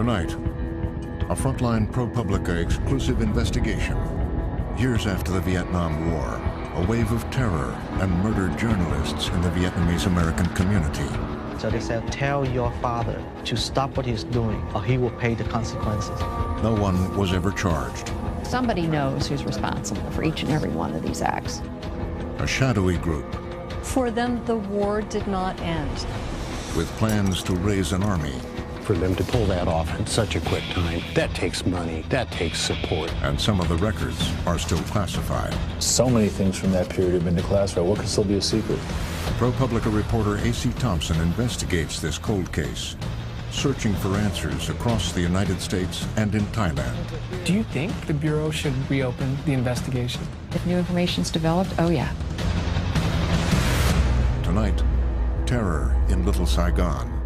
Tonight, a Frontline ProPublica exclusive investigation. Years after the Vietnam War, a wave of terror and murdered journalists in the Vietnamese American community. So they said, tell your father to stop what he's doing or he will pay the consequences. No one was ever charged. Somebody knows who's responsible for each and every one of these acts. A shadowy group For them, the war did not end. with plans to raise an army For them to pull that off in such a quick time, that takes money, that takes support. and some of the records are still classified. So many things from that period have been declassified. What could still be a secret? ProPublica reporter A.C. Thompson investigates this cold case, searching for answers across the United States and in Thailand. Do you think the Bureau should reopen the investigation? If new information's developed, oh yeah. Tonight, terror in Little Saigon.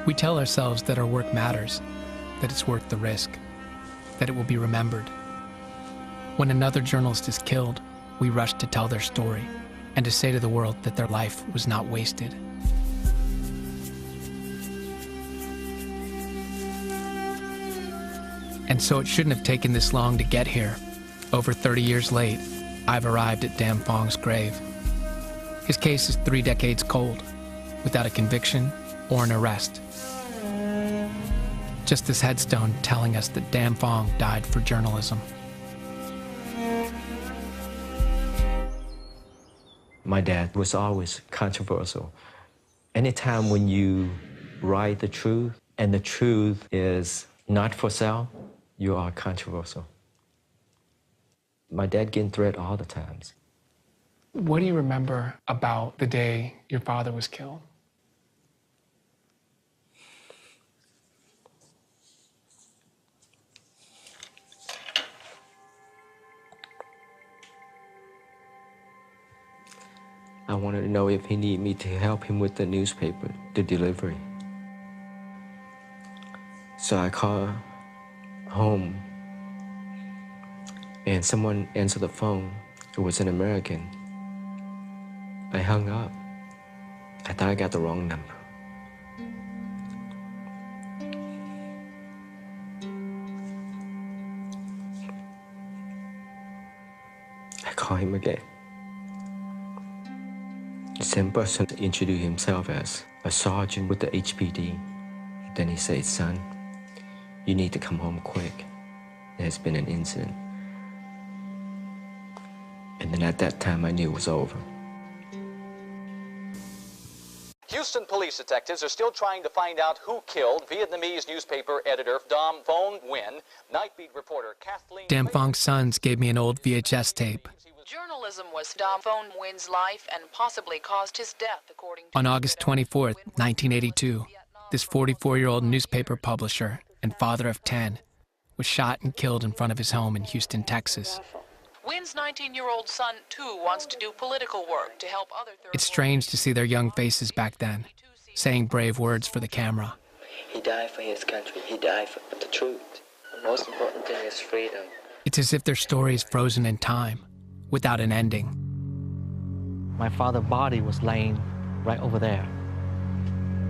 We tell ourselves that our work matters, that it's worth the risk, that it will be remembered. When another journalist is killed, we rush to tell their story and to say to the world that their life was not wasted. And so it shouldn't have taken this long to get here. Over 30 years late, I've arrived at Dam Phong's grave. His case is 3 decades cold, without a conviction or an arrest. Just this headstone telling us that Dam Phong died for journalism. My dad was always controversial. Anytime when you write the truth and the truth is not for sale, you are controversial. My dad getting threatened all the times. What do you remember about the day your father was killed? I wanted to know if he needed me to help him with the newspaper, the delivery. So I called home and someone answered the phone. It was an American. I hung up. I thought I got the wrong number. I called him again. The same person introduced himself as a sergeant with the HPD. Then he said, son, you need to come home quick. There has been an incident. And then at that time, I knew it was over. Houston police detectives are still trying to find out who killed Vietnamese newspaper editor Dam Phong Nguyen. Night beat reporter Kathleen... Dam Phong's sons gave me an old VHS tape. Journalism was Dam Phong Nguyen's life and possibly caused his death, according to... On August 24th, 1982, this 44-year-old newspaper publisher and father of 10 was shot and killed in front of his home in Houston, Texas. Nguyen's 19-year-old son, too, wants to do political work to help other... It's strange to see their young faces back then, saying brave words for the camera. He died for his country. He died for the truth. The most important thing is freedom. It's as if their story is frozen in time, without an ending. My father's body was laying right over there.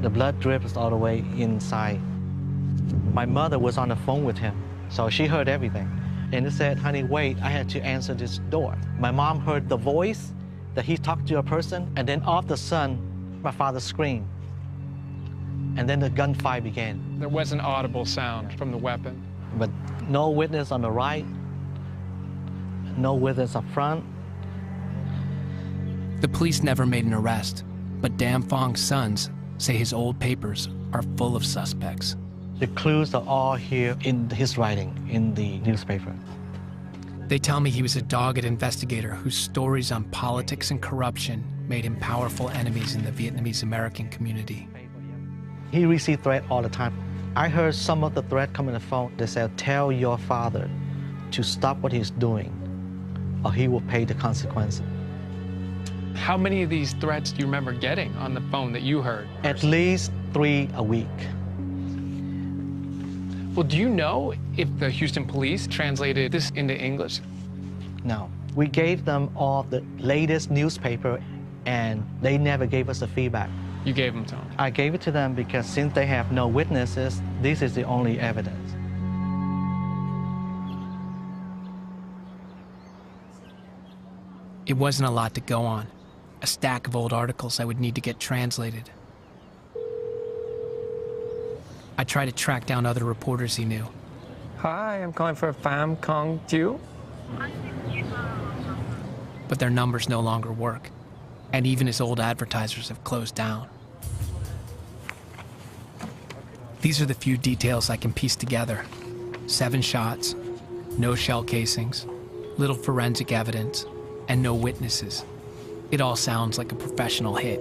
The blood drips all the way inside. My mother was on the phone with him, so she heard everything. And it said, honey, wait, I had to answer this door. My mom heard the voice that he talked to a person, and then all of a sudden, my father screamed. And then the gunfire began. There was an audible sound from the weapon. But no witness on the right, no witness up front. The police never made an arrest, but Dam Phong's sons say his old papers are full of suspects. The clues are all here in his writing, in the newspaper. They tell me he was a dogged investigator whose stories on politics and corruption made him powerful enemies in the Vietnamese American community. He received threats all the time. I heard some of the threats come in the phone. They said, tell your father to stop what he's doing or he will pay the consequences. How many of these threats do you remember getting on the phone that you heard? At least 3 a week. Well, do you know if the Houston police translated this into English? No. We gave them all the latest newspaper, and they never gave us a feedback. You gave them to them? I gave it to them because since they have no witnesses, this is the only evidence. It wasn't a lot to go on. A stack of old articles I would need to get translated. I tried to track down other reporters he knew. Hi, I'm calling for Pham Kong Ju. But their numbers no longer work, and even his old advertisers have closed down. These are the few details I can piece together. 7 shots, no shell casings, little forensic evidence, and no witnesses. It all sounds like a professional hit.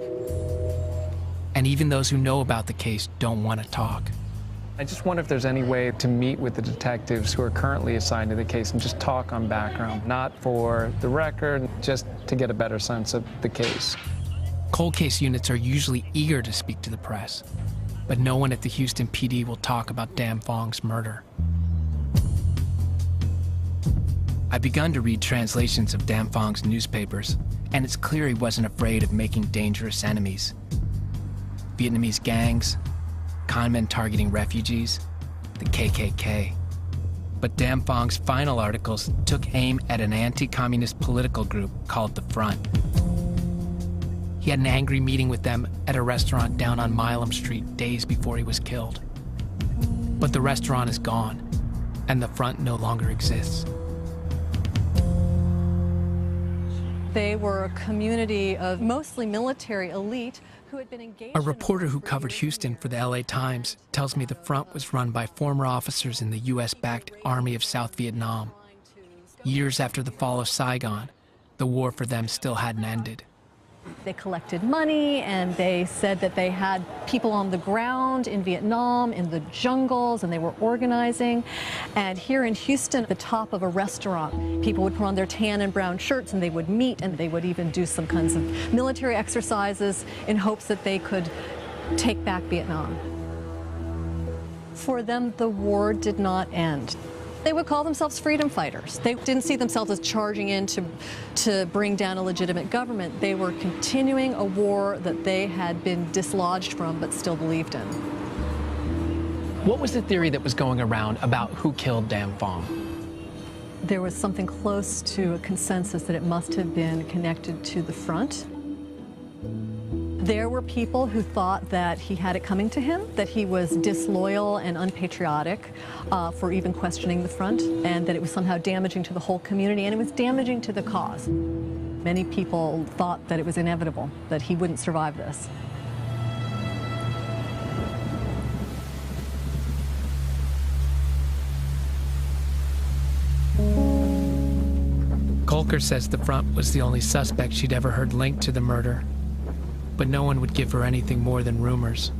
And even those who know about the case don't want to talk. I just wonder if there's any way to meet with the detectives who are currently assigned to the case and just talk on background, not for the record, just to get a better sense of the case. Cold case units are usually eager to speak to the press, but no one at the Houston PD will talk about Dan Fong's murder. I've begun to read translations of Dan Fong's newspapers, and it's clear he wasn't afraid of making dangerous enemies. Vietnamese gangs, conmen targeting refugees, the KKK. But Dan Fong's final articles took aim at an anti-communist political group called The Front. He had an angry meeting with them at a restaurant down on Milam Street days before he was killed. But the restaurant is gone, and The Front no longer exists. They were a community of mostly military elite who had been engaged. A reporter who covered Houston for the LA Times tells me the front was run by former officers in the US-backed Army of South Vietnam. Years after the fall of Saigon, the war for them still hadn't ended. They collected money, and they said that they had people on the ground in Vietnam, in the jungles, and they were organizing. And here in Houston, at the top of a restaurant, people would put on their tan and brown shirts, and they would meet, and they would even do some kinds of military exercises in hopes that they could take back Vietnam. For them, the war did not end. They would call themselves freedom fighters. They didn't see themselves as charging in to bring down a legitimate government. They were continuing a war that they had been dislodged from but still believed in. What was the theory that was going around about who killed Dan Fong? There was something close to a consensus that it must have been connected to the front. There were people who thought that he had it coming to him, that he was disloyal and unpatriotic for even questioning the front, and that it was somehow damaging to the whole community, and it was damaging to the cause. Many people thought that it was inevitable, that he wouldn't survive this. Colker says the front was the only suspect she'd ever heard linked to the murder, but no one would give her anything more than rumors.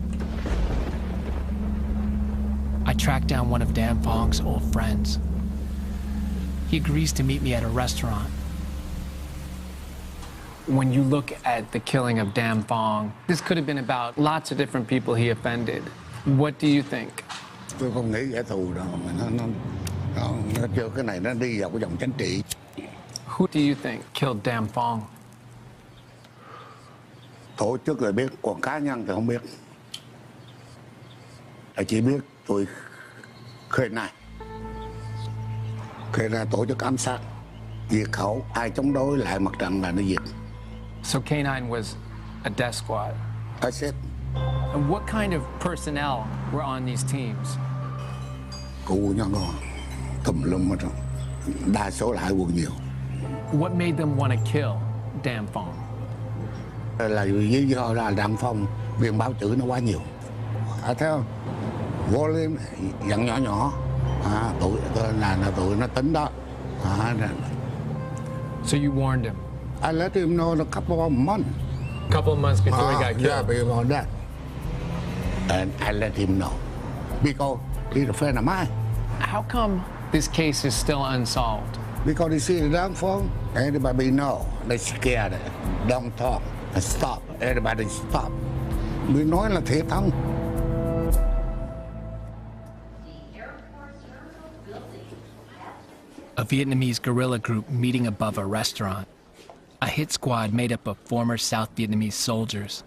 I tracked down one of Dan Fong's old friends. He agrees to meet me at a restaurant. When you look at the killing of Dan Fong, this could have been about lots of different people he offended. What do you think? Tôi không nghĩ kẻ thù đâu mà nó kêu cái này nó đi vào cái dòng chính trị. Who do you think killed Dan Fong? Tổ chức là biết, còn cá nhân thì không biết. Chỉ biết tôi khơi này ra tổ chức ám sát, diệt khẩu, ai chống đối lại mặt trận là nó diệt. So K9 was a death squad. That's it. And what kind of personnel were on these teams? Cụ nhau ngon, tùm lum hết rồi. Đa số là hải quân nhiều. What made them want to kill Dan Fong? Là vì lý do là Dan Phong biên báo chữ nó quá nhiều. Thấy không? Volume dặn nhỏ nhỏ. Tụi nó tính đó. So you warned him? I let him know a couple of months. Couple of months before he got killed? Yeah, before that. And I let him know. Because he's a friend of mine. How come this case is still unsolved? Because they see the damn phone, everybody know. They scared. Don't talk. Stop. Everybody stop. We nói là thế không? A Vietnamese guerrilla group meeting above a restaurant. A hit squad made up of former South Vietnamese soldiers.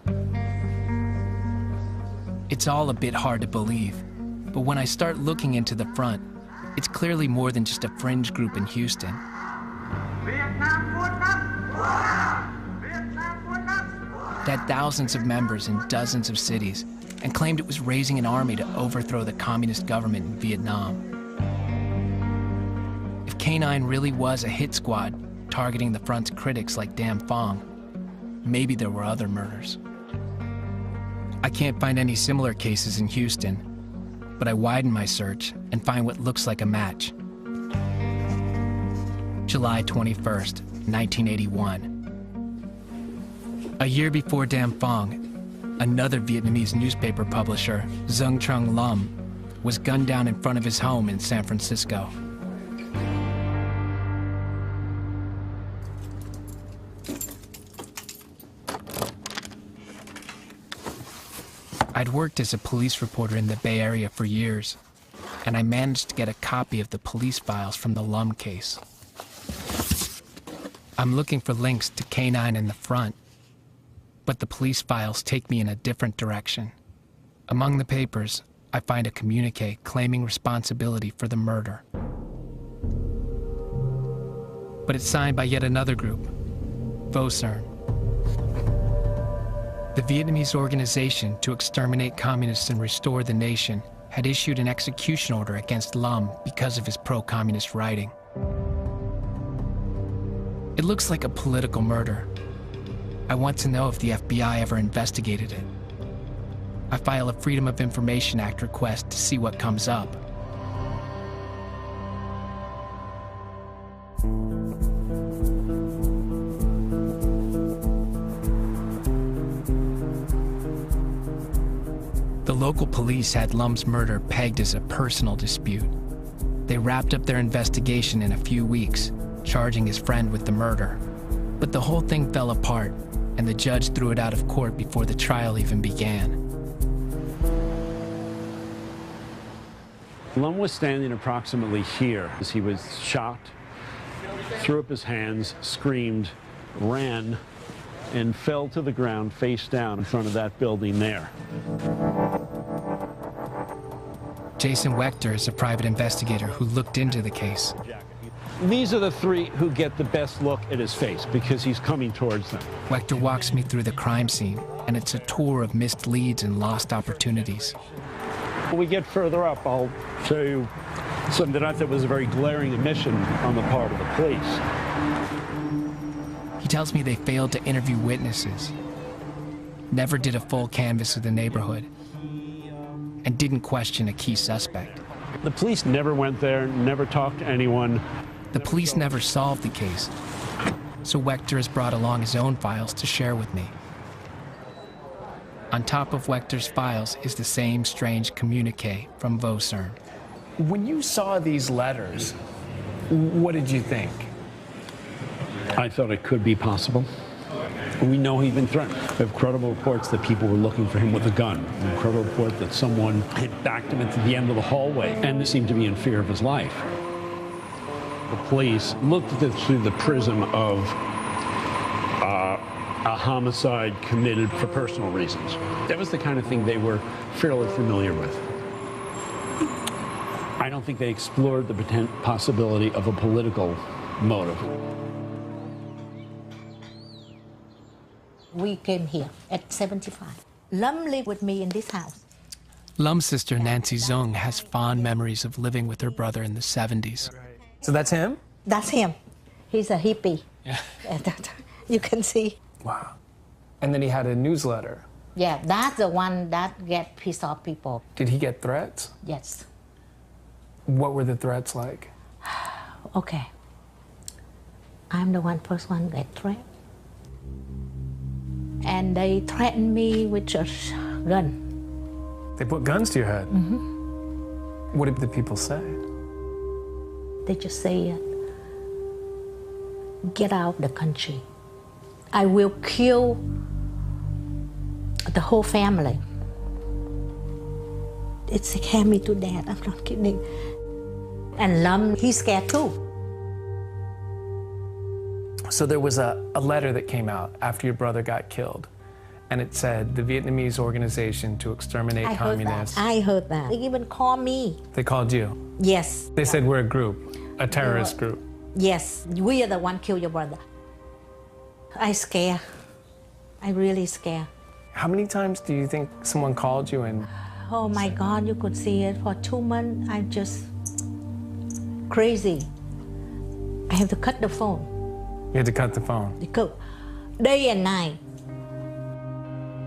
It's all a bit hard to believe, but when I start looking into the front, it's clearly more than just a fringe group in Houston. It had thousands of members in dozens of cities and claimed it was raising an army to overthrow the communist government in Vietnam. If K9 really was a hit squad targeting the front's critics like Dam Phong, maybe there were other murders. I can't find any similar cases in Houston, but I widen my search and find what looks like a match. July 21st, 1981. A year before Dam Phong, another Vietnamese newspaper publisher, Dong Trung Lum, was gunned down in front of his home in San Francisco. I'd worked as a police reporter in the Bay Area for years, and I managed to get a copy of the police files from the Lum case. I'm looking for links to K9 in the front, but the police files take me in a different direction. Among the papers, I find a communique claiming responsibility for the murder. But it's signed by yet another group, Vo Cern. The Vietnamese organization to exterminate communists and restore the nation had issued an execution order against Lum because of his pro-communist writing. It looks like a political murder. I want to know if the FBI ever investigated it. I file a Freedom of Information Act request to see what comes up. The local police had Lum's murder pegged as a personal dispute. They wrapped up their investigation in a few weeks, charging his friend with the murder. But the whole thing fell apart, and the judge threw it out of court before the trial even began. Lum was standing approximately here as he was shot, threw up his hands, screamed, ran, and fell to the ground face down in front of that building there. Jason Wechter is a private investigator who looked into the case. These are the three who get the best look at his face because he's coming towards them. Wechter walks me through the crime scene, and it's a tour of missed leads and lost opportunities. When we get further up, I'll show you something that I thought was a very glaring omission on the part of the police. He tells me they failed to interview witnesses, never did a full canvass of the neighborhood, and didn't question a key suspect. The police never went there, never talked to anyone. The police never solved the case, so Wechter has brought along his own files to share with me. On top of Wechter's files is the same strange communique from Vo Cern. When you saw these letters, what did you think? I thought it could be possible. We know he'd been threatened. We have credible reports that people were looking for him with a gun. We have a credible report that someone had backed him into the end of the hallway and seemed to be in fear of his life. The police looked at this through the prism of a homicide committed for personal reasons. That was the kind of thing they were fairly familiar with. I don't think they explored the possibility of a political motive. We came here at 75. Lum lived with me in this house. Lum's sister, Nancy Zung, has fond memories of living with her brother in the 70s. So that's him? That's him. He's a hippie. Yeah. You can see. Wow. And then he had a newsletter. Yeah, that's the one that get pissed off people. Did he get threats? Yes. What were the threats like? Okay. I'm the first one get threat. And they threatened me with a gun. They put guns to your head? Mm-hmm. What did the people say? They just say, get out of the country. I will kill the whole family. It scared me to death, I'm not kidding. And Lam, he's scared too. So there was a letter that came out after your brother got killed, and it said, the Vietnamese Organization to Exterminate Communists. I heard that. They even called me. They called you? Yes. They said we're a group, a terrorist group. Yes, we are the one kill your brother. I scared. I really scared. How many times do you think someone called you and... Oh my God, you could see it. For 2 months, I just crazy. I have to cut the phone. You had to cut the phone? Because day and night.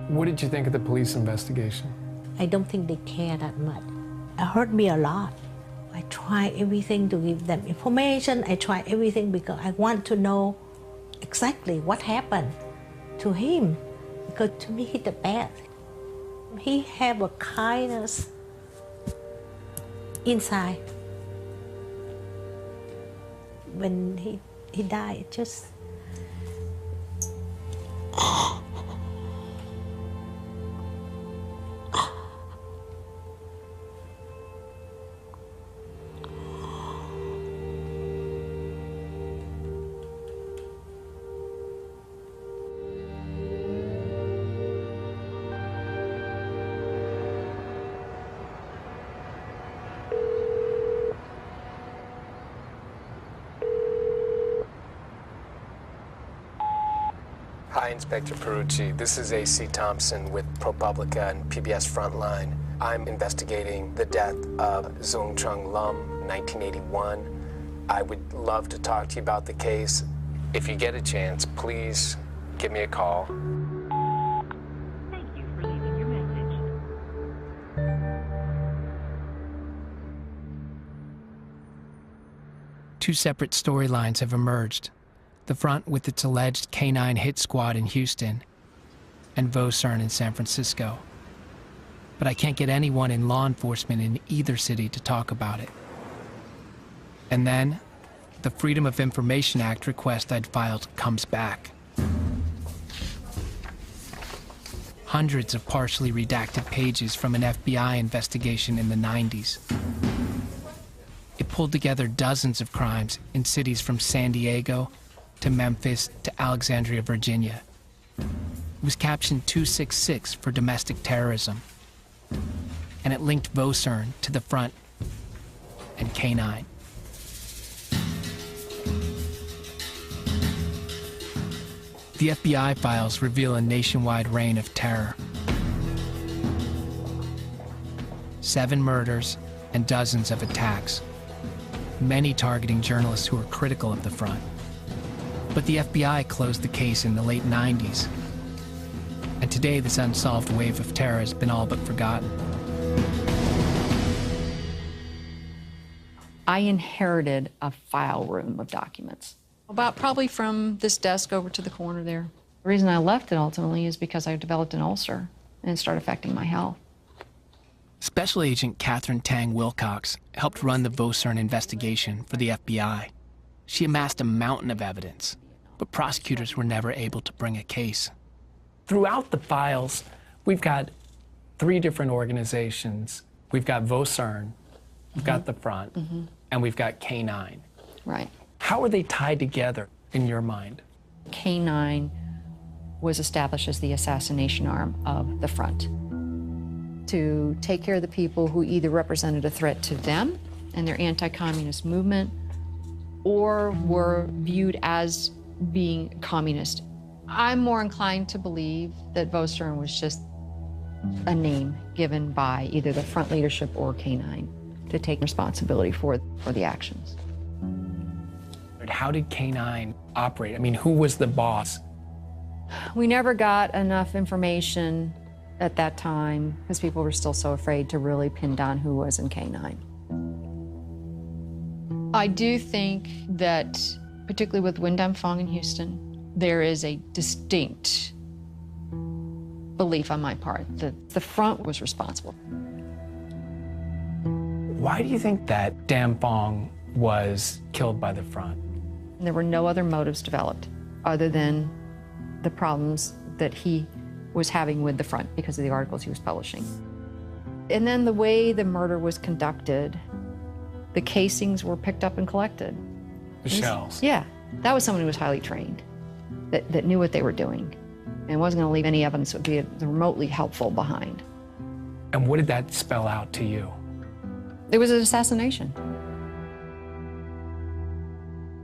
What did you think of the police investigation? I don't think they care that much. It hurt me a lot. I try everything to give them information. I try everything because I want to know exactly what happened to him. Because to me, he's the best. He have a kindness inside. When he died, it just... Hi, Inspector Perucci. This is A.C. Thompson with ProPublica and PBS Frontline. I'm investigating the death of Zung Chung Lam, 1981. I would love to talk to you about the case. If you get a chance, please give me a call. Thank you for leaving your message. Two separate storylines have emerged. The front with its alleged K-9 hit squad in Houston and Vosern in San Francisco. But I can't get anyone in law enforcement in either city to talk about it. And then, the Freedom of Information Act request I'd filed comes back. Hundreds of partially redacted pages from an FBI investigation in the 90s. It pulled together dozens of crimes in cities from San Diego to Memphis to Alexandria, Virginia. It was captioned 266 for domestic terrorism. And it linked Vosern to the front and K-9. The FBI files reveal a nationwide reign of terror. 7 murders and dozens of attacks, many targeting journalists who were critical of the front. But the FBI closed the case in the late 90s. And today, this unsolved wave of terror has been all but forgotten. I inherited a file room of documents, about probably from this desk over to the corner there. The reason I left it ultimately is because I developed an ulcer and it started affecting my health. Special Agent Catherine Tang Wilcox helped run the Vosern investigation for the FBI. She amassed a mountain of evidence, but prosecutors were never able to bring a case. Throughout the files, we've got 3 different organizations. We've got Vosern, we've got the front, and we've got K-9. Right. How are they tied together in your mind? K-9 was established as the assassination arm of the front to take care of the people who either represented a threat to them and their anti-communist movement or were viewed as being communist. I'm more inclined to believe that Vosern was just a name given by either the front leadership or K-9 to take responsibility for the actions. How did K-9 operate? I mean, who was the boss? We never got enough information at that time because people were still so afraid to really pin down who was in K-9. I do think that, particularly with Nhằm Phong in Houston, there is a distinct belief on my part that the front was responsible. Why do you think that Nhằm Phong was killed by the front? And there were no other motives developed other than the problems that he was having with the front because of the articles he was publishing. And then the way the murder was conducted, the casings were picked up and collected. The shells? Yeah. That was someone who was highly trained, that knew what they were doing, and wasn't going to leave any evidence that would be remotely helpful behind. And what did that spell out to you? It was an assassination.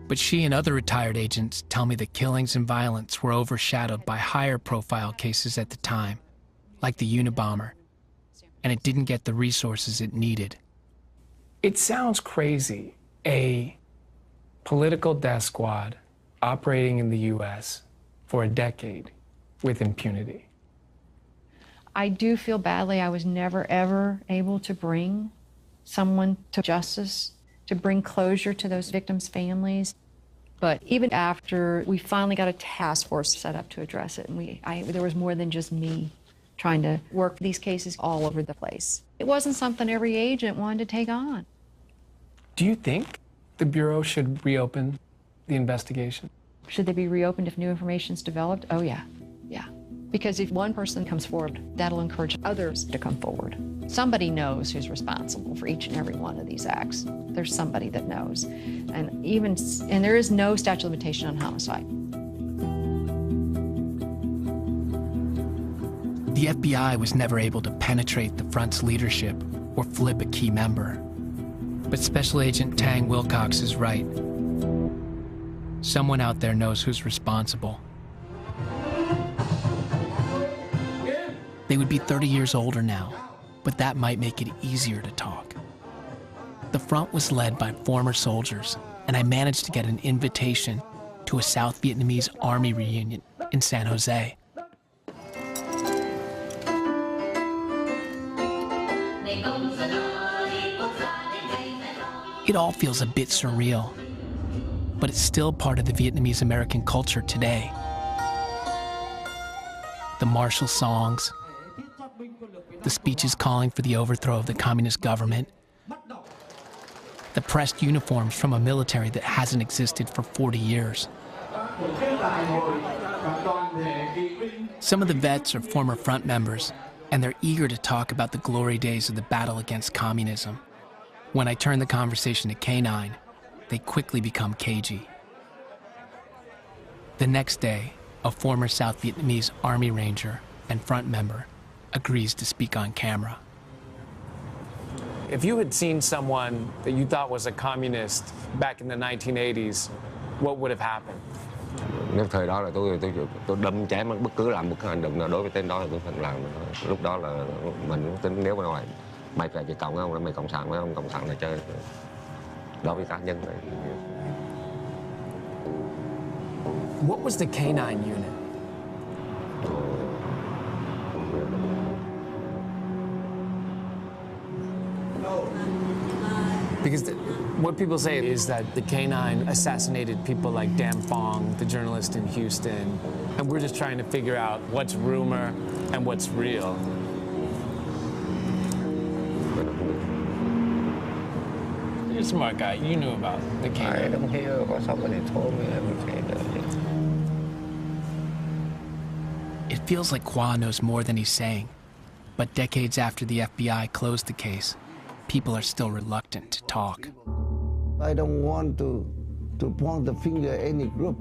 But she and other retired agents tell me that killings and violence were overshadowed by higher profile cases at the time, like the Unabomber, and it didn't get the resources it needed. It sounds crazy, a political death squad operating in the U.S. for a decade with impunity. I do feel badly I was never, ever able to bring someone to justice, to bring closure to those victims' families. But even after we finally got a task force set up to address it, and there was more than just me trying to work these cases all over the place. It wasn't something every agent wanted to take on. Do you think the Bureau should reopen the investigation? Should they be reopened if new information's developed? Oh, yeah. Yeah. Because if one person comes forward, that'll encourage others to come forward. Somebody knows who's responsible for each and every one of these acts. There's somebody that knows. And there is no statute of limitation on homicide. The FBI was never able to penetrate the front's leadership or flip a key member. But Special Agent Tang Wilcox is right. Someone out there knows who's responsible. They would be 30 years older now, but that might make it easier to talk. The front was led by former soldiers, and I managed to get an invitation to a South Vietnamese Army reunion in San Jose. It all feels a bit surreal, but it's still part of the Vietnamese American culture today. The martial songs, the speeches calling for the overthrow of the communist government, the pressed uniforms from a military that hasn't existed for 40 years. Some of the vets are former front members, and they're eager to talk about the glory days of the battle against communism. When I turn the conversation to K9, they quickly become cagey. The next day, a former South Vietnamese Army Ranger and front member agrees to speak on camera. If you had seen someone that you thought was a communist back in the 1980s, what would have happened? Nếu thời đó là tôi đâm chém bất cứ làm một cái hành động nào đối với tên đó là tôi phải làm. Lúc đó là mình tính nếu mà mày phải chỉ cộng không, mày cộng sản với ông cộng sản là chơi. Đối với cá nhân này. What was the K9 unit? Because what people say is that the K9 assassinated people like Dan Fong, the journalist in Houston, and we're just trying to figure out what's rumor and what's real. You're a smart guy. You knew about the K9. I don't hear or somebody told me everything. It feels like Khoa knows more than he's saying, but decades after the FBI closed the case, people are still reluctant to talk. I don't want to point the finger at any group.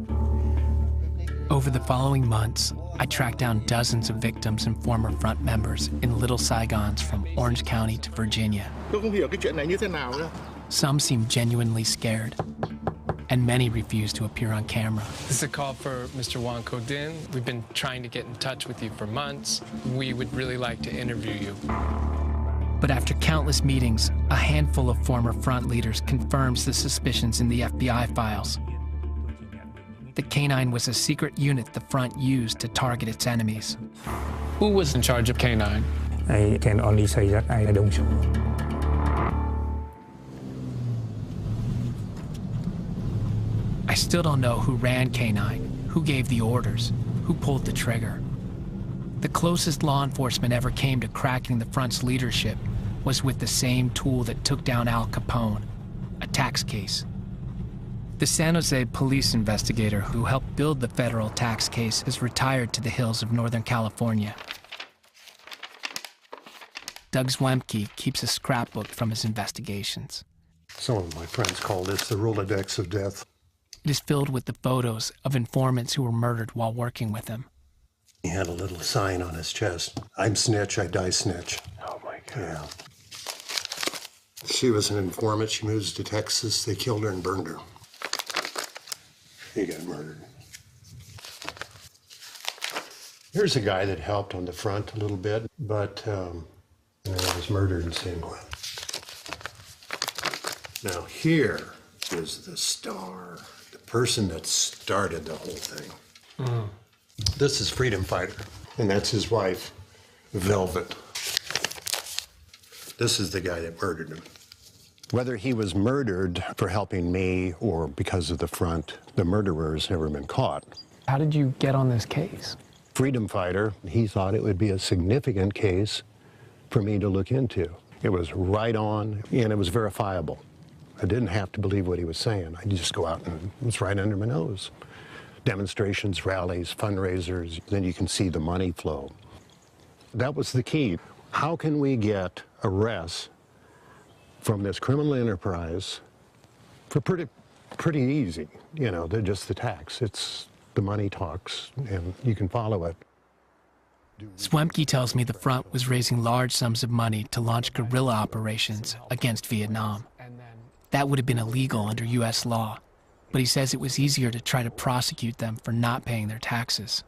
Over the following months, I tracked down dozens of victims and former front members in Little Saigons from Orange County to Virginia. Some seemed genuinely scared, and many refused to appear on camera. This is a call for Mr. Wang Kodin. We've been trying to get in touch with you for months. We would really like to interview you. But after countless meetings, a handful of former front leaders confirms the suspicions in the FBI files. The K9 was a secret unit the front used to target its enemies. Who was in charge of K9? I can only say that I don't know. I still don't know who ran K9, who gave the orders, who pulled the trigger. The closest law enforcement ever came to cracking the front's leadership was with the same tool that took down Al Capone, a tax case. The San Jose police investigator who helped build the federal tax case has retired to the hills of Northern California. Doug Zwemke keeps a scrapbook from his investigations. Some of my friends call this the Rolodex of death. It is filled with the photos of informants who were murdered while working with him. He had a little sign on his chest. I'm snitch, I die snitch. Oh my God. Yeah. She was an informant. She moves to Texas. They killed her and burned her. He got murdered. Here's a guy that helped on the front a little bit, but was murdered in San Juan. Now here is the star, the person that started the whole thing. Mm. This is Freedom Fighter, and that's his wife, Velvet. This is the guy that murdered him. Whether he was murdered for helping me or because of the front, the murderer has never been caught. How did you get on this case? Freedom Fighter, he thought it would be a significant case for me to look into. It was right on, and it was verifiable. I didn't have to believe what he was saying. I just go out and it was right under my nose. Demonstrations, rallies, fundraisers, then you can see the money flow. That was the key. How can we get arrests from this criminal enterprise for pretty easy? You know, they're just the tax. It's the money talks, and you can follow it. Zwemke tells me the front was raising large sums of money to launch guerrilla operations against Vietnam. That would have been illegal under U.S. law, but he says it was easier to try to prosecute them for not paying their taxes.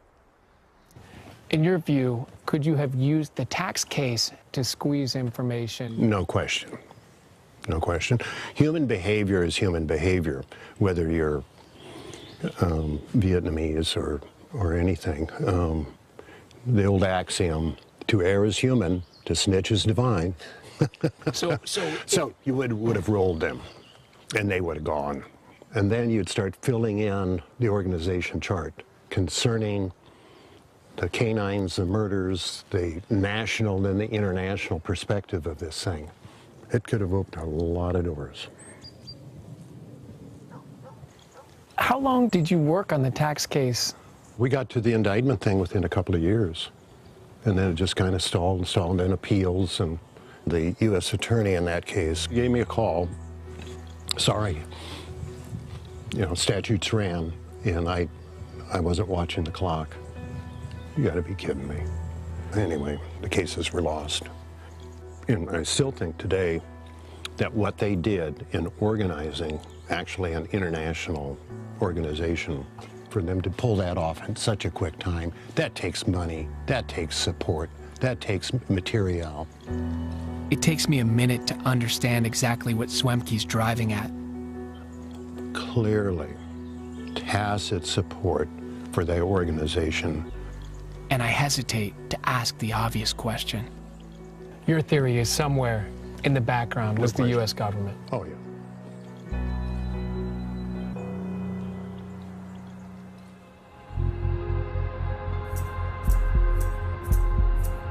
In your view, could you have used the tax case to squeeze information? No question. No question. Human behavior is human behavior, whether you're Vietnamese or anything. The old axiom, to err is human, to snitch is divine. So you would have rolled them, and they would have gone. And then you'd start filling in the organization chart concerning the canines, the murders, the national and the international perspective of this thing. It could have opened a lot of doors. How long did you work on the tax case? We got to the indictment thing within a couple of years. And then it just kind of stalled and stalled, and then appeals. And the U.S. attorney in that case gave me a call. Sorry, you know, statutes ran, and I wasn't watching the clock. You gotta be kidding me. Anyway, the cases were lost. And I still think today that what they did in organizing actually an international organization, for them to pull that off in such a quick time, that takes money, that takes support, that takes material. It takes me a minute to understand exactly what Zwemke's driving at. Clearly, tacit support for the organization. And I hesitate to ask the obvious question. Your theory is somewhere in the background was the U.S. government. Oh, yeah.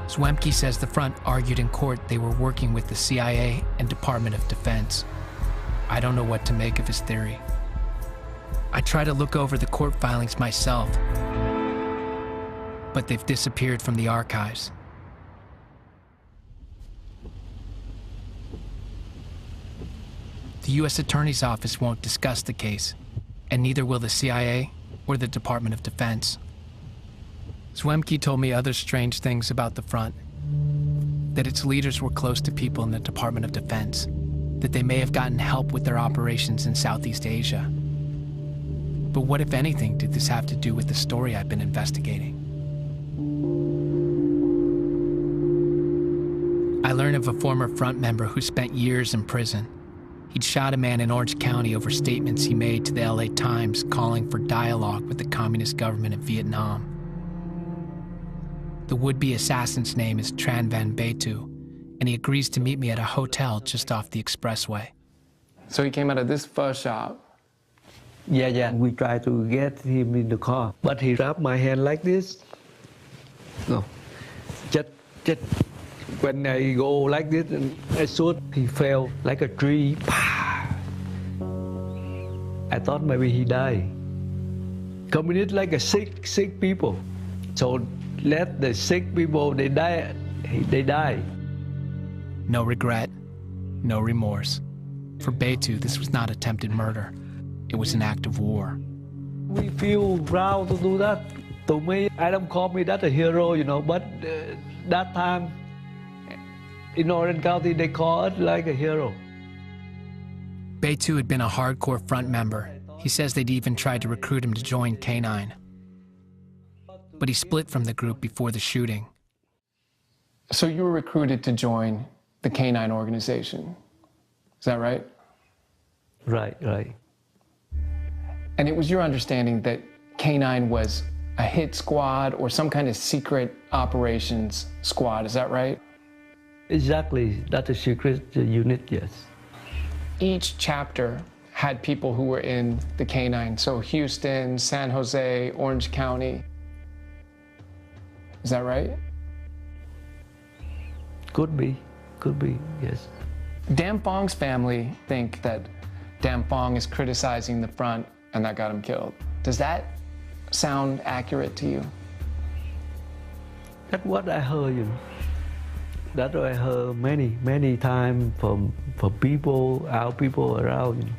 Zwemke says the front argued in court they were working with the CIA and Department of Defense. I don't know what to make of his theory. I try to look over the court filings myself, but they've disappeared from the archives. The U.S. Attorney's Office won't discuss the case, and neither will the CIA or the Department of Defense. Zwemke told me other strange things about the front, that its leaders were close to people in the Department of Defense, that they may have gotten help with their operations in Southeast Asia. But what, if anything, did this have to do with the story I've been investigating? I learn of a former front member who spent years in prison. He'd shot a man in Orange County over statements he made to the LA Times calling for dialogue with the communist government of Vietnam. The would-be assassin's name is Tran Van Batu, and he agrees to meet me at a hotel just off the expressway. So he came out of this pho shop. Yeah. We tried to get him in the car, but he grabbed my hand like this. No, just when I go like this and I shoot, he fell like a tree. I thought maybe he died. Communists like a sick people. So let the sick people, they die. No regret, no remorse. For Beitu, this was not attempted murder. It was an act of war. We feel proud to do that. To me, I don't call me that a hero, but that time in Orange County, they call it like a hero. Beitu had been a hardcore front member. He says they'd even tried to recruit him to join K9. But he split from the group before the shooting. So you were recruited to join the K9 organization, is that right? Right. And it was your understanding that K9 was a hit squad or some kind of secret operations squad, is that right? Exactly, that's a secret unit, yes. Each chapter had people who were in the K9, so Houston, San Jose, Orange County. Is that right? Could be, yes. Dan Fong's family think that Dan Fong is criticizing the front and that got him killed. Does that sound accurate to you? That's what I heard, That's what I heard many times from people, our people around.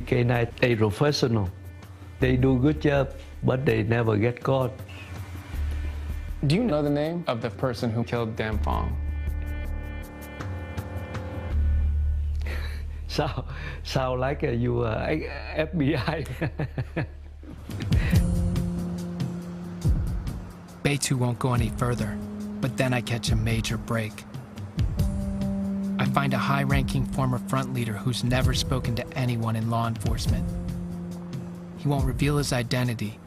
K9, they professional. They do good job, but they never get caught. Do you know the name of the person who killed Dan Fong? Sound like you are FBI. Beitu won't go any further, but then I catch a major break. I find a high-ranking former front leader who's never spoken to anyone in law enforcement. He won't reveal his identity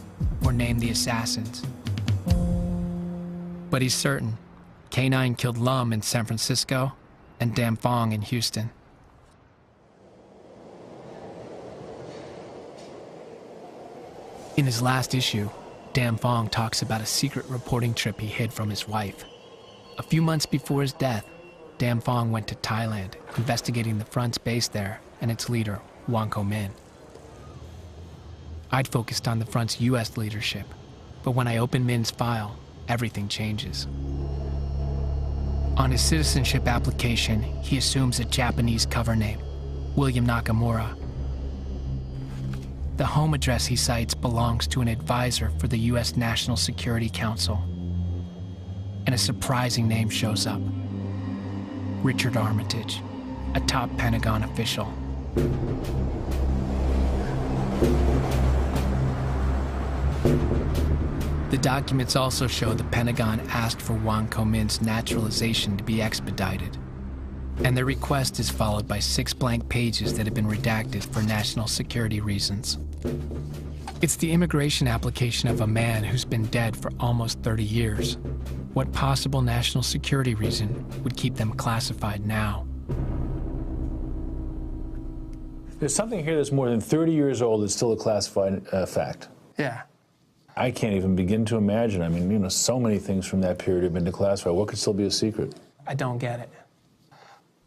or name the assassins. But he's certain K9 killed Lum in San Francisco and Dan Fong in Houston. In his last issue, Dan Fong talks about a secret reporting trip he hid from his wife. A few months before his death, Dan Fong went to Thailand, investigating the front's base there and its leader, Wang Ko-min. I'd focused on the front's U.S. leadership, but when I open Min's file, everything changes. On his citizenship application, he assumes a Japanese cover name, William Nakamura. The home address he cites belongs to an advisor for the U.S. National Security Council. And a surprising name shows up. Richard Armitage, a top Pentagon official. The documents also show the Pentagon asked for Wang Ko-min's naturalization to be expedited. And their request is followed by 6 blank pages that have been redacted for national security reasons. It's the immigration application of a man who's been dead for almost 30 years. What possible national security reason would keep them classified now? There's something here that's more than 30 years old that's still a classified fact. Yeah. I can't even begin to imagine. I mean, so many things from that period have been declassified. What could still be a secret? I don't get it.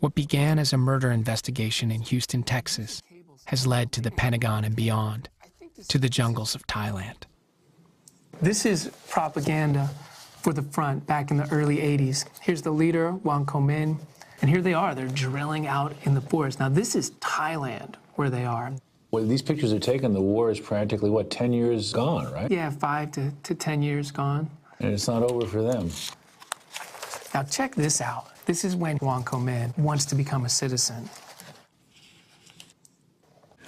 What began as a murder investigation in Houston, Texas, has led to the Pentagon and beyond, to the jungles of Thailand. This is propaganda for the front back in the early 80s. Here's the leader, Wang Ko-min, and here they are. They're drilling out in the forest. Now, this is Thailand, where they are. Well, these pictures are taken, the war is practically, 10 years gone, right? Yeah, 5 to 10 years gone. And it's not over for them. Now, check this out. This is when Wang Ko-min wants to become a citizen.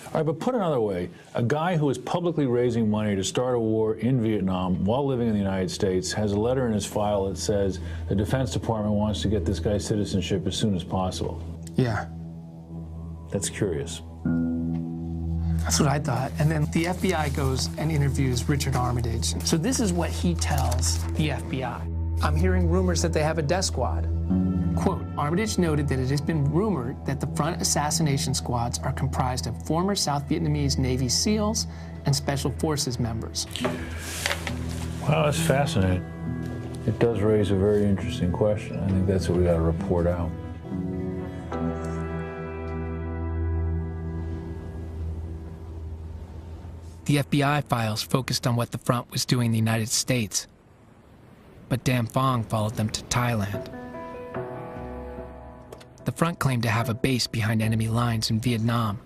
All right, but put another way, a guy who is publicly raising money to start a war in Vietnam while living in the United States has a letter in his file that says the Defense Department wants to get this guy's citizenship as soon as possible. Yeah. That's curious. That's what I thought. And then the FBI goes and interviews Richard Armitage. So this is what he tells the FBI. I'm hearing rumors that they have a death squad. Quote, Armitage noted that it has been rumored that the front assassination squads are comprised of former South Vietnamese Navy SEALs and Special Forces members. Well, that's fascinating. It does raise a very interesting question. I think that's what we got to report out. The FBI files focused on what the front was doing in the United States, but Dam Phong followed them to Thailand. The front claimed to have a base behind enemy lines in Vietnam.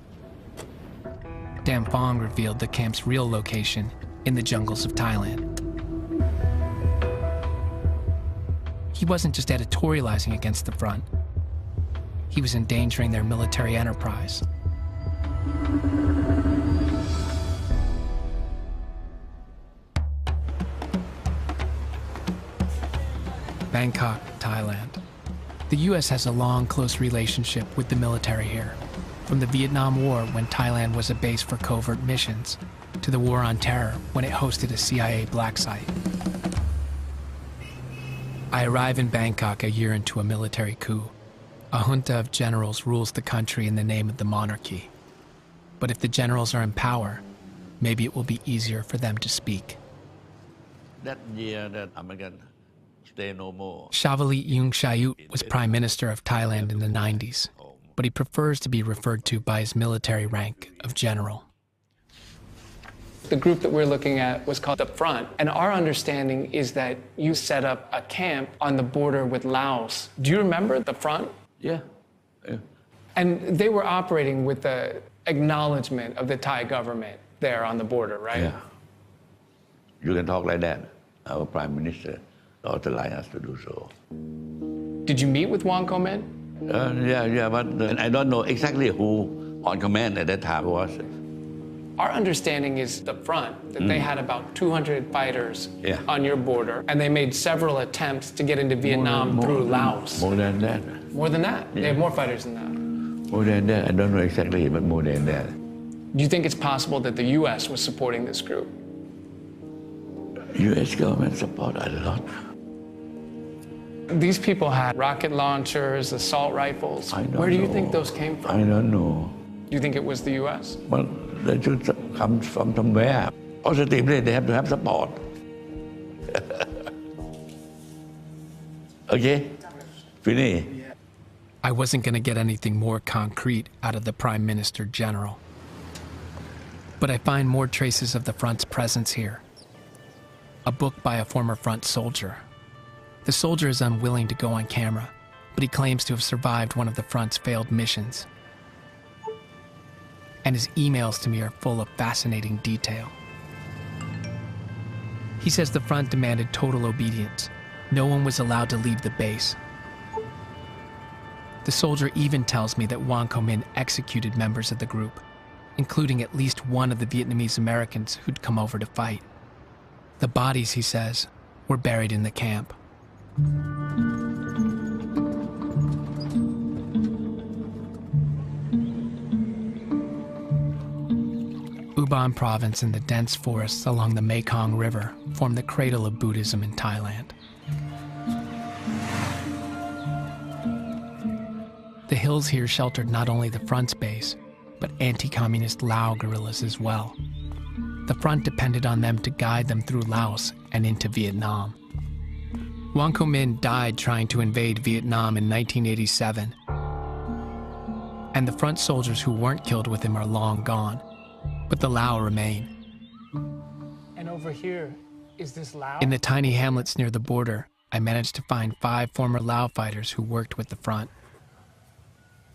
Dam Phong revealed the camp's real location in the jungles of Thailand. He wasn't just editorializing against the front. He was endangering their military enterprise. Bangkok, Thailand. The U.S. has a long, close relationship with the military here, from the Vietnam War when Thailand was a base for covert missions, to the War on Terror when it hosted a CIA black site. I arrive in Bangkok a year into a military coup. A junta of generals rules the country in the name of the monarchy. But if the generals are in power, maybe it will be easier for them to speak. That year that American stay no more. Shavalit Yoongshayut was Prime Minister of Thailand in the 90s, but he prefers to be referred to by his military rank of general. The group that we're looking at was called the Front, and our understanding is that you set up a camp on the border with Laos. Do you remember the Front? Yeah. And they were operating with the acknowledgement of the Thai government there on the border, right? Yeah. You can talk like that. Our Prime Minister authorized us to do so. Did you meet with Wang Ko-min? Yeah, but I don't know exactly who on command at that time was. Our understanding is the Front, that they had about 200 fighters on your border, and they made several attempts to get into Vietnam through Laos. More than that. More than that? Yeah. They have more fighters than that. More than that, I don't know exactly, but more than that. Do you think it's possible that the U.S. was supporting this group? U.S. government support a lot. These people had rocket launchers, assault rifles. Where do you think those came from? I don't know. Do you think it was the U.S.? Well, they should come from somewhere. Positively, they have to have support. Okay? Finish. I wasn't going to get anything more concrete out of the Prime Minister General. But I find more traces of the Front's presence here. A book by a former Front soldier. The soldier is unwilling to go on camera, but he claims to have survived one of the Front's failed missions. And his emails to me are full of fascinating detail. He says the Front demanded total obedience. No one was allowed to leave the base. The soldier even tells me that Wang Ko-min executed members of the group, including at least one of the Vietnamese Americans who'd come over to fight. The bodies, he says, were buried in the camp. Ubon province and the dense forests along the Mekong River form the cradle of Buddhism in Thailand. The hills here sheltered not only the Front's base, but anti-communist Lao guerrillas as well. The Front depended on them to guide them through Laos and into Vietnam. Wang Ko-min died trying to invade Vietnam in 1987. And the Front soldiers who weren't killed with him are long gone. But the Lao remain. And over here, is this Lao? In the tiny hamlets near the border, I managed to find 5 former Lao fighters who worked with the Front.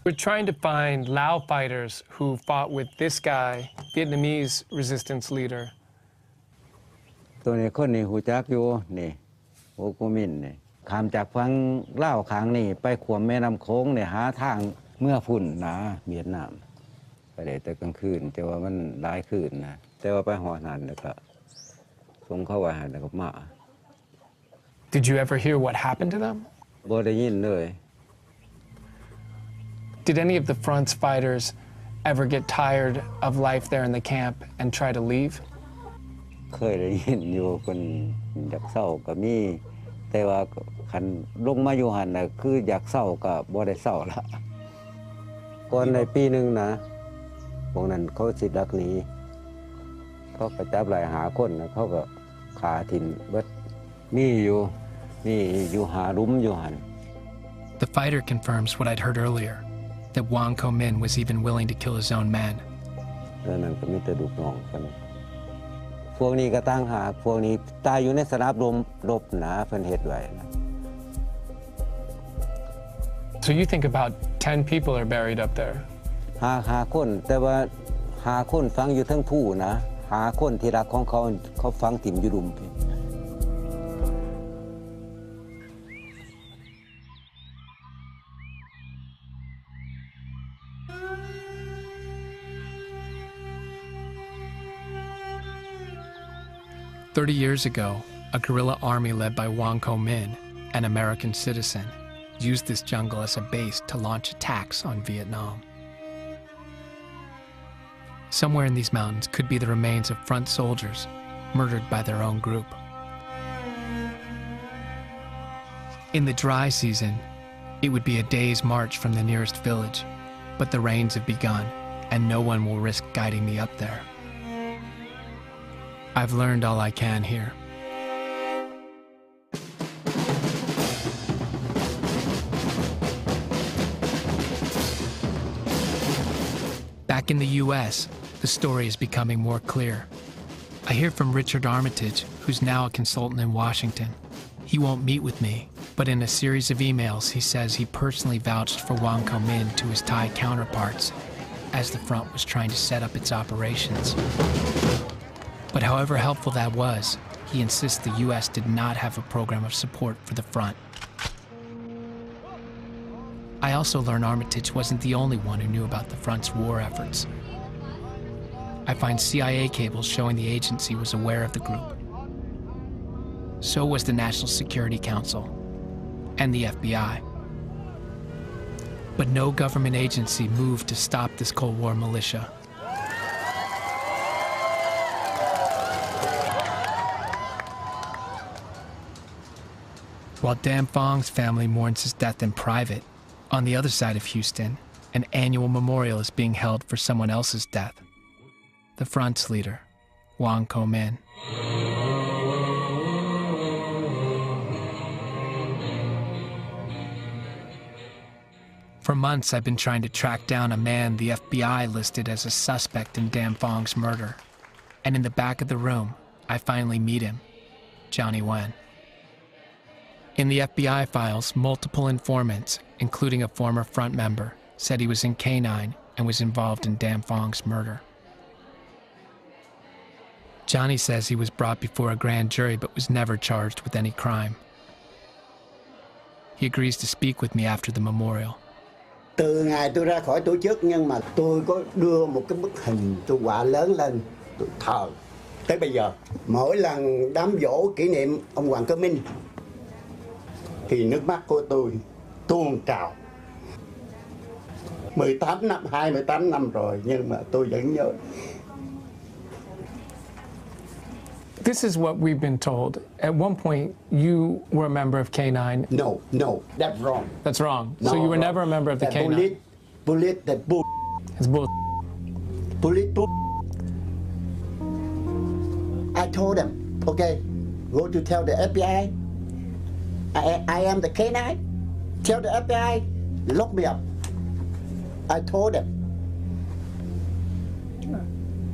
We're trying to find Lao fighters who fought with this guy, Vietnamese resistance leader. ตัวนี้คนนี้หูจักอยู่นี่โอกูมินนี่ข้ามจากฝั่งลาวข้างนี่ไปขวมแม่น้ำโค้งเนี่ยหาทางเมื่อพุ่นนะเวียดนามไปได้แต่กลางคืนแต่ว่ามันหลายคืนนะแต่ว่าไปหอหันแล้วก็ส่งเข้าไว้หันแล้วก็มา Did you ever hear what happened to them? บ่ได้ยินเลย Did any of the Front's fighters ever get tired of life there in the camp and try to leave? เคยได้ยินอยู่คนอยากเศร้าก็มีแต่ว่าคันลงมาอยู่หันน่ะคืออยากเศร้าก็บ่ได้เศร้าละก่อนในปีนึงนะพวกนั้นเขาสิดักหนีเขาก็จับหลายหาคนนะเขาก็ขาถิ่นเบิดมีอยู่หารุมอยู่หัน The fighter confirms what I'd heard earlier, that Wang Ko-min was even willing to kill his own men. แล้วนั้นก็มีแต่ลูกน้องกัน พวกนี้ก็ตั้งหากพวกนี้ตายอยู่ในสนามรบนะเพิ่นเฮ็ดไว้นะ So you think about 10 people are buried up there? หาคนแต่ว่าหาคนฝังอยู่ทั้งผู้นะหาคนที่รักของเขาฝังถิ่มอยู่ดุมพี่ 30 years ago, a guerrilla army led by Wang Ko-min, an American citizen, used this jungle as a base to launch attacks on Vietnam. Somewhere in these mountains could be the remains of front soldiers murdered by their own group. In the dry season, it would be a day's march from the nearest village, but the rains have begun and no one will risk guiding me up there. I've learned all I can here. Back in the US, the story is becoming more clear. I hear from Richard Armitage, who's now a consultant in Washington. He won't meet with me, but in a series of emails, he says he personally vouched for Wang Ko-min to his Thai counterparts as the front was trying to set up its operations. But however helpful that was, he insists the US did not have a program of support for the front. I also learned Armitage wasn't the only one who knew about the front's war efforts. I find CIA cables showing the agency was aware of the group. So was the National Security Council and the FBI. But no government agency moved to stop this Cold War militia. While Dan Phong's family mourns his death in private, on the other side of Houston, an annual memorial is being held for someone else's death. The front's leader, Wang Ko-min. For months, I've been trying to track down a man the FBI listed as a suspect in Dan Phong's murder. And in the back of the room, I finally meet him, Johnny Wen. In the FBI files, multiple informants, including a former front member, said he was in K9 and was involved in Dan Phong's murder. Johnny says he was brought before a grand jury but was never charged with any crime. He agrees to speak with me after the memorial. Từ ngày tôi ra khỏi tổ chức nhưng mà tôi có đưa một cái bức hình tôi quạ lớn lên, tôi thờ tới bây giờ. Mỗi lần đám giỗ kỷ niệm ông Hoàng Cơ Minh thì nước mắt của tôi tuôn trào. 18 năm rồi nhưng mà tôi vẫn nhớ. This is what we've been told. At one point, you were a member of K9. No, that's wrong. That's wrong. No, so you were wrong. never a member of the That K9. Bullet, that bull. It's bull. Bullet, bull. I told them, okay, go to tell the FBI. I am the K9. Tell the FBI, lock me up. I told them.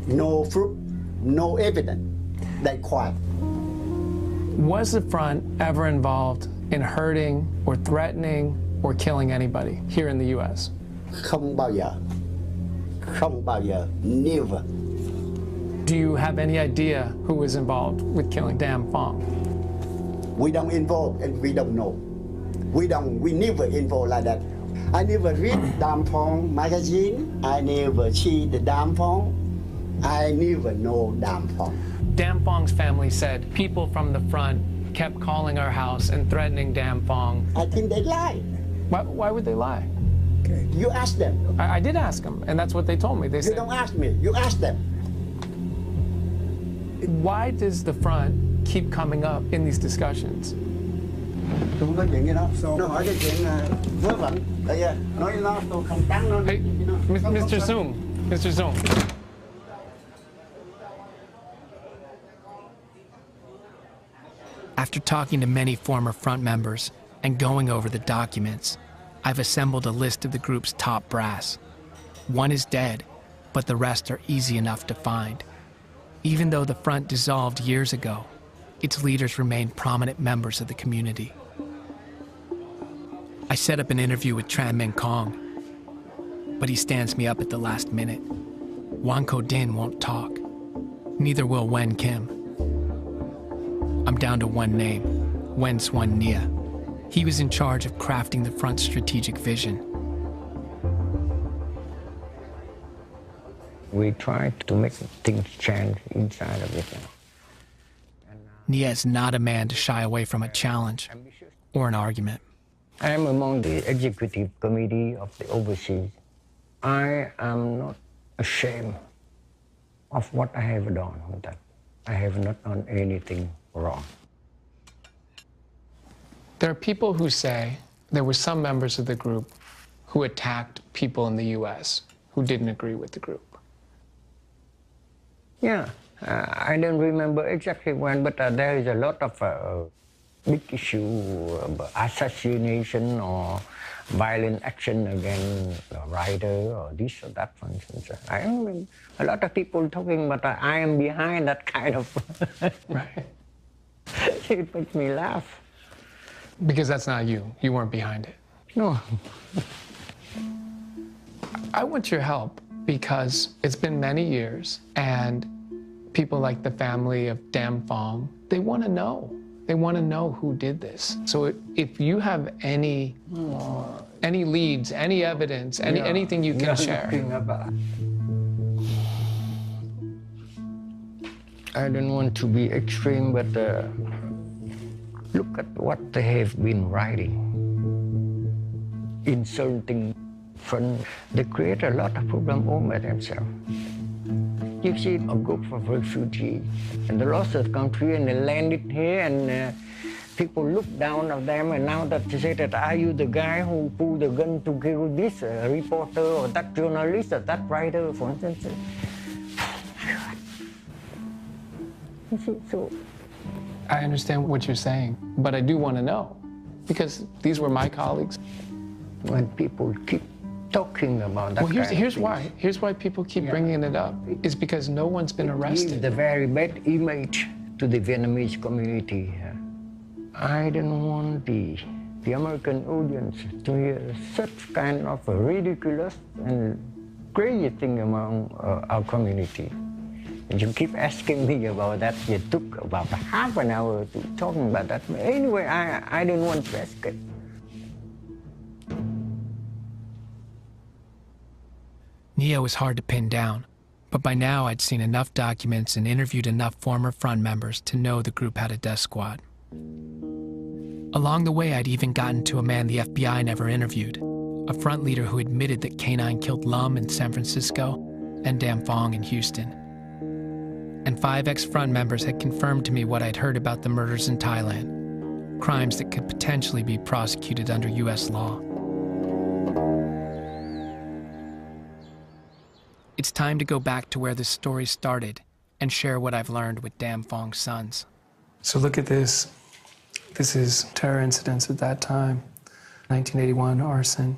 No proof, no evidence. They quiet. Was the front ever involved in hurting or threatening or killing anybody here in the U.S.? Không bao giờ. Không bao giờ. Never. Do you have any idea who was involved with killing Dan Phong? We don't involve and we don't know. We never involve like that. I never read Dan Phong magazine. I never see the Dan Phong. I never know Dan Phong. Dan Phong's family said people from the front kept calling our house and threatening Dan Phong. I think they lie. Why would they lie? Okay. You ask them. I did ask them, and that's what they told me. They said, you don't ask me. You ask them. Why does the front keep coming up in these discussions? Tôi không có chuyện gì đó. Nó hỏi cái chuyện vớ vẩn. Bây giờ nói nó tôi không trắng nó. Hey, Mr. Zoom. Mr. Zoom. After talking to many former front members and going over the documents, I've assembled a list of the group's top brass. One is dead, but the rest are easy enough to find. Even though the front dissolved years ago, its leaders remain prominent members of the community. I set up an interview with Tran Minh Kong, but he stands me up at the last minute. Wan Ko Din won't talk. Neither will Wen Kim. I'm down to one name, Wen Xuan Nia. He was in charge of crafting the front's strategic vision. We tried to make things change inside of Vietnam. Nia is not a man to shy away from a challenge or an argument. I am among the executive committee of the overseas. I am not ashamed of what I have done with that. I have not done anything wrong. There are people who say there were some members of the group who attacked people in the U.S. who didn't agree with the group. Yeah, I don't remember exactly when, but there is a lot of big issue about assassination or violent action against a writer or this or that, for instance. I remember a lot of people talking, but I am behind that kind of... Right. It makes me laugh. Because that's not you. You weren't behind it. No. I want your help because it's been many years and people like the family of Dam Phong, they want to know. They want to know who did this. So if you have any leads, any evidence, anything you can share. I don't want to be extreme, but look at what they have been writing. Insulting front. They create a lot of problems all by themselves. You see a group of refugees and they lost their country and they landed here and people look down on them and now that they say that, are you the guy who pulled the gun to kill this reporter or that journalist or that writer, for instance? You see, so... I understand what you're saying, but I do want to know because these were my colleagues. When people keep talking about that here's why people keep bringing it up is because no one's been arrested. It gives the very bad image to the Vietnamese community. I don't want the American audience to hear such kind of a ridiculous and crazy thing among our community. And you keep asking me about that. You took about half an hour to talking about that. But anyway, I didn't want to ask it. Nia was hard to pin down, but by now I'd seen enough documents and interviewed enough former front members to know the group had a death squad. Along the way, I'd even gotten to a man the FBI never interviewed, a front leader who admitted that K9 killed Lum in San Francisco and Dam Phong in Houston. And 5 ex-front members had confirmed to me what I'd heard about the murders in Thailand, crimes that could potentially be prosecuted under U.S. law. It's time to go back to where this story started and share what I've learned with Dam Phong's sons. So look at this. This is terror incidents at that time. 1981, arson.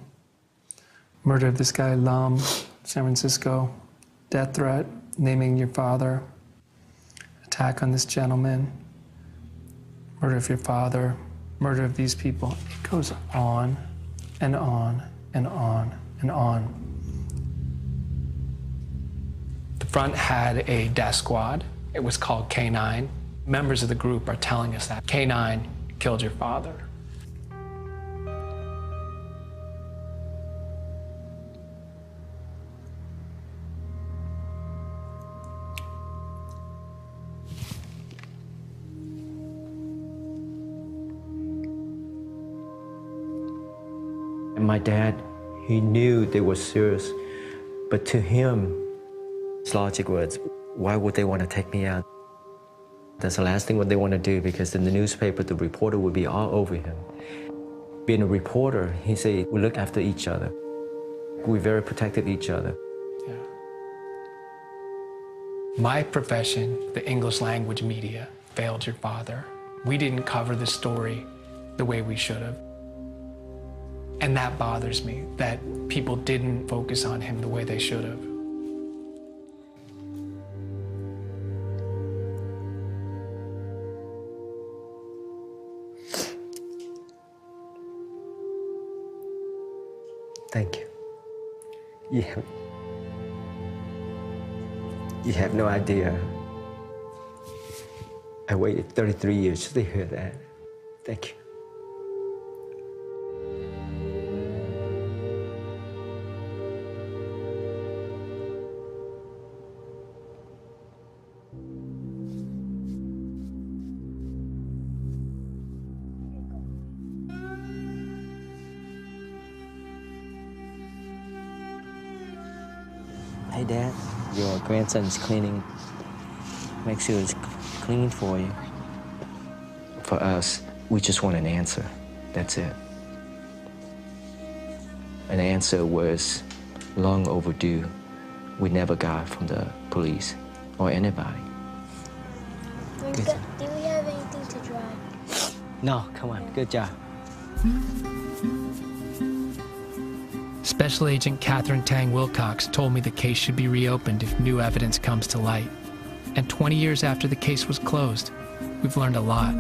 Murder of this guy, Lum, San Francisco. Death threat, naming your father. Attack on this gentleman. Murder of your father. Murder of these people. It goes on and on and on and on. The front had a death squad. It was called K9. Members of the group are telling us that K9 killed your father. And my dad, he knew they were serious, but to him, his logic was, why would they want to take me out? That's the last thing what they want to do, because in the newspaper, the reporter would be all over him. Being a reporter, he said, we look after each other. We very protected each other. Yeah. My profession, the English language media, failed your father. We didn't cover the story the way we should have. And that bothers me, that people didn't focus on him the way they should have. Thank you. You have no idea. I waited 33 years to hear that. Thank you. Hey, Dad, your grandson's cleaning. Make sure it's clean for you. For us, we just want an answer. That's it. An answer was long overdue. We never got from the police or anybody. Do we have anything to drive? No, come on, good job. Special Agent Catherine Tang Wilcox told me the case should be reopened if new evidence comes to light. And 20 years after the case was closed, we've learned a lot.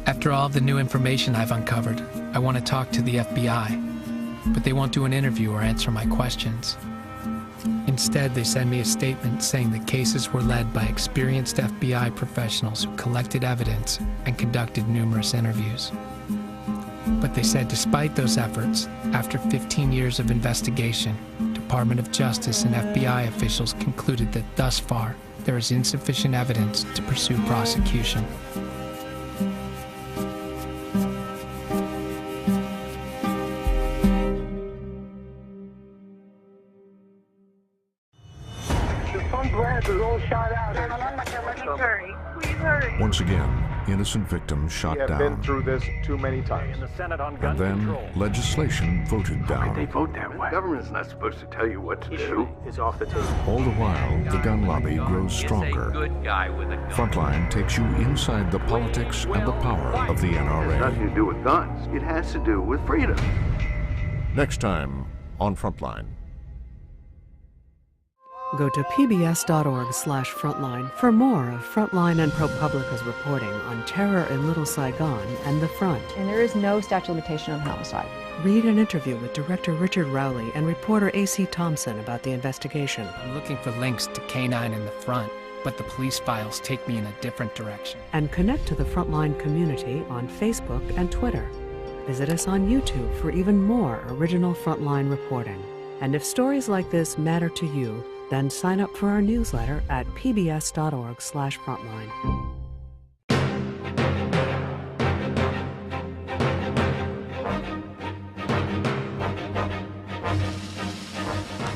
After all of the new information I've uncovered, I want to talk to the FBI, but they won't do an interview or answer my questions. Instead, they send me a statement saying the cases were led by experienced FBI professionals who collected evidence and conducted numerous interviews. But they said despite those efforts, after 15 years of investigation, Department of Justice and FBI officials concluded that thus far, there is insufficient evidence to pursue prosecution. Once again, innocent victims shot down. We have been through this too many times. And then legislation voted down. They vote that way. The government's not supposed to tell you what to do. Is off the table. All the while, the gun lobby grows stronger. Frontline takes you inside the politics and the power of the NRA. It has nothing to do with guns. It has to do with freedom. Next time on Frontline. Go to pbs.org/frontline for more of Frontline and ProPublica's reporting on terror in Little Saigon and the front. And there is no statute of limitation on homicide. Read an interview with director Richard Rowley and reporter A.C. Thompson about the investigation. I'm looking for links to K9 in the front, but the police files take me in a different direction. And connect to the Frontline community on Facebook and Twitter. Visit us on YouTube for even more original Frontline reporting. And if stories like this matter to you, then sign up for our newsletter at pbs.org/frontline.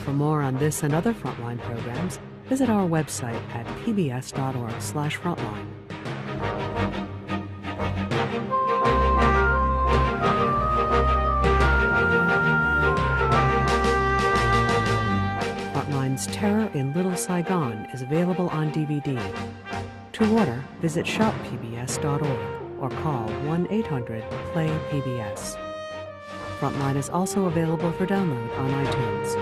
For more on this and other Frontline programs, visit our website at pbs.org/frontline. Terror in Little Saigon is available on DVD. To order, visit shoppbs.org or call 1-800-PLAY-PBS. Frontline is also available for download on iTunes.